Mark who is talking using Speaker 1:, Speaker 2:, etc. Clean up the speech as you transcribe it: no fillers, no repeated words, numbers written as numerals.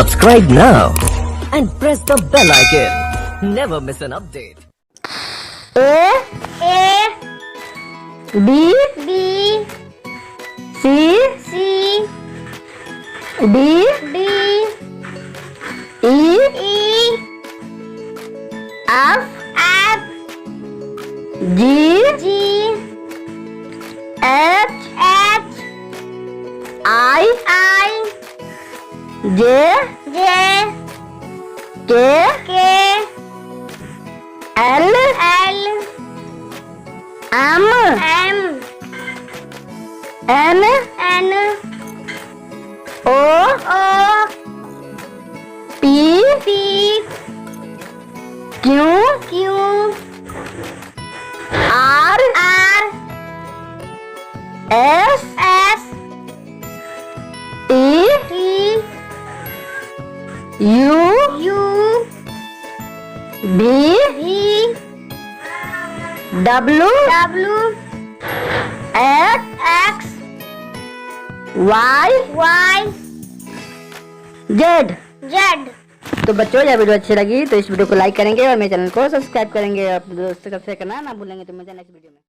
Speaker 1: Subscribe now and press the bell icon. Never miss an update.
Speaker 2: A
Speaker 3: B
Speaker 2: B
Speaker 3: C
Speaker 2: C
Speaker 3: D
Speaker 2: D
Speaker 3: E
Speaker 2: E
Speaker 3: F
Speaker 2: F
Speaker 3: G
Speaker 2: G
Speaker 3: H
Speaker 2: H
Speaker 3: I
Speaker 2: I
Speaker 3: J
Speaker 2: J
Speaker 3: K
Speaker 2: K
Speaker 3: L
Speaker 2: L
Speaker 3: M
Speaker 2: M
Speaker 3: N
Speaker 2: N
Speaker 3: O
Speaker 2: O
Speaker 3: P
Speaker 2: P
Speaker 3: Q
Speaker 2: Q
Speaker 3: R
Speaker 2: R
Speaker 3: S
Speaker 2: S
Speaker 3: T
Speaker 2: T
Speaker 3: U
Speaker 2: U
Speaker 3: V
Speaker 2: V
Speaker 3: W
Speaker 2: W
Speaker 3: X
Speaker 2: X
Speaker 3: Y
Speaker 2: Y
Speaker 3: Z।
Speaker 2: Z।
Speaker 3: तो बच्चों यह video अच्छी लगी तो इस video को like करेंगे और मेरे चैनल को सब्सक्राइब करेंगे। आप दोस्तों को शेयर करना ना भूलेंगे। तो मिलते हैं नेक्स्ट वीडियो में।